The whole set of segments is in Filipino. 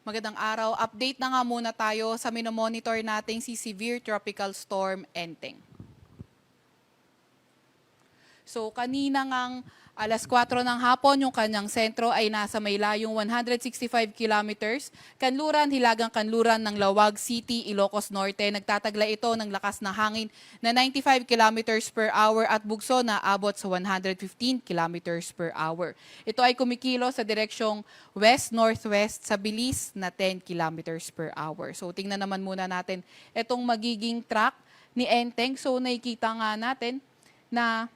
Magandang araw. Update na nga muna tayo sa minomonitor nating si Severe Tropical Storm Enteng. So kanina ngang alas 4 ng hapon, yung kanyang sentro ay nasa may layong 165 kilometers, hilagang kanluran ng Lawag City, Ilocos Norte. Nagtatagla ito ng lakas na hangin na 95 kilometers per hour at bugso na abot sa 115 kilometers per hour. Ito ay kumikilo sa direksyong west-northwest sa bilis na 10 kilometers per hour. So tingnan naman muna natin itong magiging track ni Enteng. So nakikita nga natin na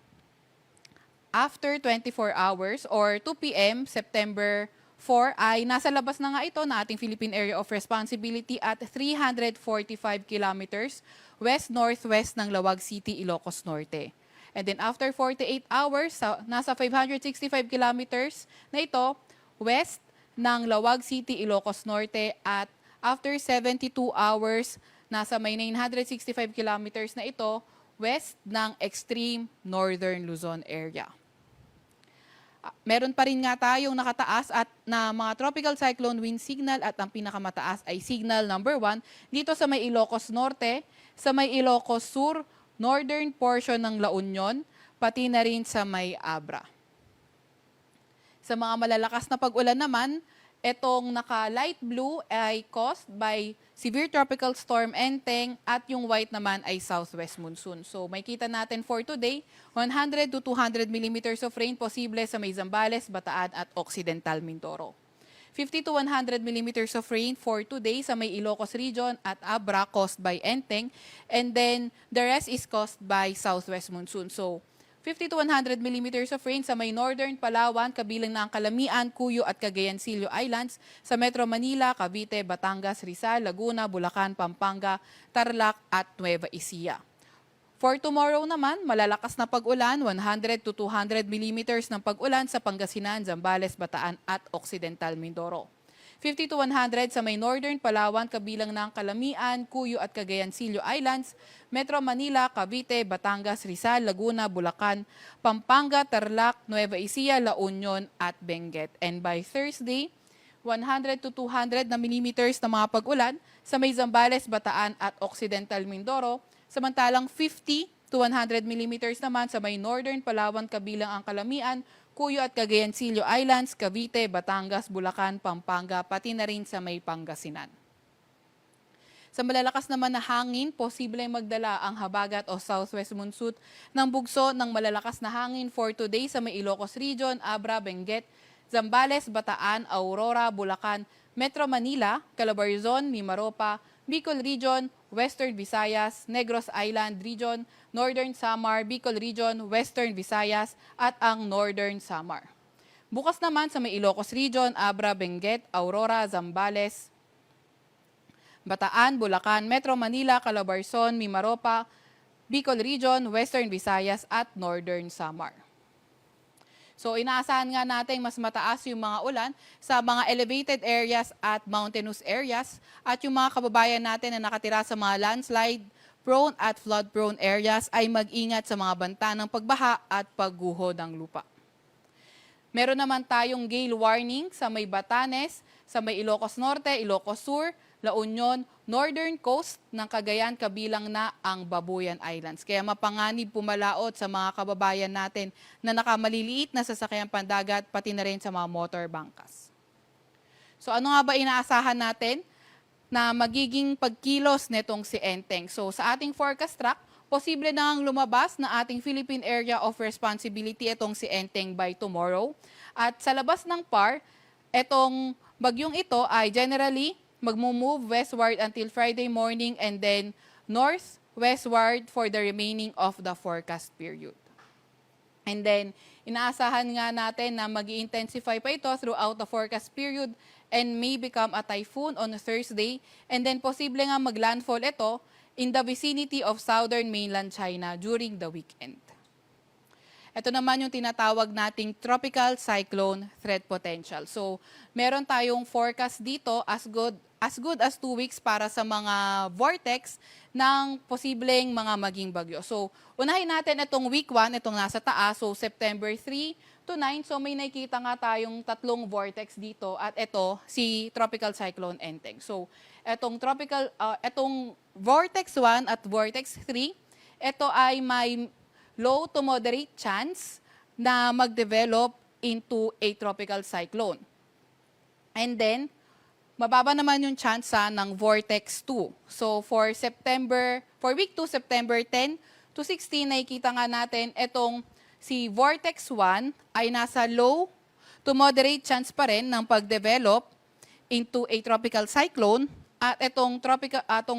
after 24 hours or 2 p.m. September 4 ay nasa labas na nga ito na ating Philippine Area of Responsibility at 345 kilometers west-northwest ng Lawag City, Ilocos Norte. And then after 48 hours, nasa 565 kilometers na ito west ng Lawag City, Ilocos Norte at after 72 hours, nasa may 965 kilometers na ito west ng extreme northern Luzon area. Meron pa rin nga tayong nakataas at na mga tropical cyclone wind signal at ang pinakamataas ay signal number 1 dito sa may Ilocos Norte, sa may Ilocos Sur, northern portion ng La Union, pati na rin sa may Abra. Sa mga malalakas na pag-ulan naman, itong naka-light blue ay caused by Severe Tropical Storm Enteng at yung white naman ay southwest monsoon. So may kita natin for today, 100 to 200 millimeters of rain posible sa may Zambales, Bataan at Occidental Mindoro. 50 to 100 millimeters of rain for today sa may Ilocos region at Abra caused by Enteng, and then the rest is caused by southwest monsoon. So 50 to 100 millimeters of rain sa may northern Palawan, kabilang na ang Calamian, Cuyo at Cagayancillo Islands, sa Metro Manila, Cavite, Batangas, Rizal, Laguna, Bulacan, Pampanga, Tarlac at Nueva Ecija. For tomorrow naman, malalakas na pag-ulan, 100 to 200 millimeters ng pag-ulan sa Pangasinan, Zambales, Bataan at Occidental Mindoro. 50 to 100 sa may northern Palawan, kabilang ng Calamian, Cuyo at Cagayancillo Islands, Metro Manila, Cavite, Batangas, Rizal, Laguna, Bulacan, Pampanga, Tarlac, Nueva Ecija, La Union at Benguet. And by Thursday, 100 to 200 na millimeters na mga pag-ulan sa may Zambales, Bataan at Occidental Mindoro, samantalang 50 to 100 millimeters naman sa may northern Palawan, kabilang ang Calamian, Cuyo at Cagayancillo Islands, Cavite, Batangas, Bulacan, Pampanga, pati na rin sa may Pangasinan. Sa malalakas naman na hangin, posibleng magdala ang habagat o southwest monsoon ng bugso ng malalakas na hangin for today sa may Ilocos region, Abra, Benguet, Zambales, Bataan, Aurora, Bulacan, Metro Manila, Calabarzon, Mimaropa, Bicol Region, Western Visayas, Negros Island Region, Northern Samar, Bicol Region, Western Visayas at ang Northern Samar. Bukas naman sa may Ilocos Region, Abra, Benguet, Aurora, Zambales, Bataan, Bulacan, Metro Manila, Calabarzon, Mimaropa, Bicol Region, Western Visayas at Northern Samar. So inaasahan nga natin mas mataas yung mga ulan sa mga elevated areas at mountainous areas at yung mga kababayan natin na nakatira sa mga landslide prone at flood prone areas ay mag-ingat sa mga banta ng pagbaha at pagguho ng lupa. Meron naman tayong gale warning sa may Batanes, sa may Ilocos Norte, Ilocos Sur, La Union, northern coast ng Cagayan, kabilang na ang Babuyan Islands. Kaya mapanganib pumalaot sa mga kababayan natin na nakamaliliit na sasakyang pandagat, pati na rin sa mga motor bangkas. So ano nga ba inaasahan natin na magiging pagkilos netong si Enteng? So sa ating forecast track, posible na ngang lumabas na ating Philippine Area of Responsibility itong si Enteng by tomorrow. At sa labas ng PAR, itong bagyong ito ay generally magmo-move westward until Friday morning and then northwestward for the remaining of the forecast period. And then, inaasahan nga natin na mag-i-intensify pa ito throughout the forecast period and may become a typhoon on Thursday. And then, posible nga maglandfall ito in the vicinity of southern mainland China during the weekend. Ito naman yung tinatawag nating tropical cyclone threat potential. So, meron tayong forecast dito as good as 2 weeks para sa mga vortex ng posibleng mga maging bagyo. So, unahin natin itong week 1, itong nasa taas. So, September 3, to 9, so may nakikita nga tayong tatlong vortex dito at ito si Tropical Cyclone Enteng. So etong Vortex 1 at Vortex 3, ito ay may low to moderate chance na mag-develop into a tropical cyclone. And then, mababa naman yung tsansa ng Vortex 2. So for week 2, September 10 to 16, nakikita nga natin itong si Vortex 1 ay nasa low to moderate chance pa rin ng pag-develop into a tropical cyclone. At itong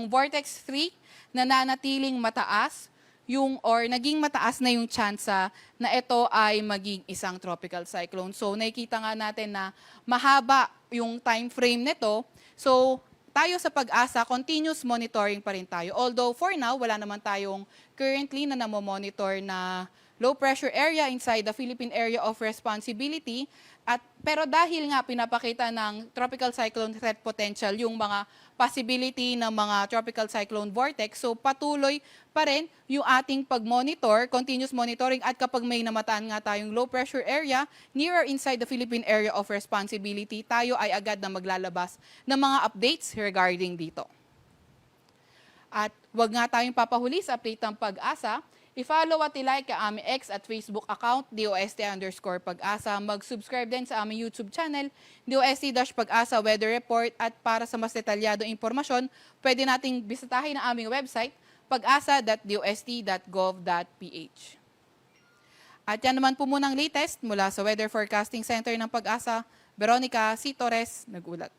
Vortex 3 na nanatiling mataas naging mataas na yung tsansa na ito ay maging isang tropical cyclone. So nakikita nga natin na mahaba yung time frame nito. So tayo sa Pag-asa, continuous monitoring pa rin tayo. Although for now, wala naman tayong currently na namomonitor na low pressure area inside the Philippine Area of Responsibility. Pero dahil nga pinapakita ng tropical cyclone threat potential yung mga possibility ng mga tropical cyclone vortex, so patuloy pa rin yung ating pag-monitor, continuous monitoring, at kapag may namataan nga tayong low pressure area near or inside the Philippine Area of Responsibility, tayo ay agad na maglalabas ng mga updates regarding dito. At wag nga tayong papahuli sa update ng Pag-asa. I-follow at i-like ang aming X at Facebook account, DOST_Pag-asa. Mag-subscribe din sa aming YouTube channel, DOST-Pag-asa Weather Report. At para sa mas detalyadong impormasyon, pwede nating bisitahin ang aming website, pag-asa.dost.gov.ph. At yan naman po munang latest mula sa Weather Forecasting Center ng Pag-asa. Veronica C. Torres, nag-ulat.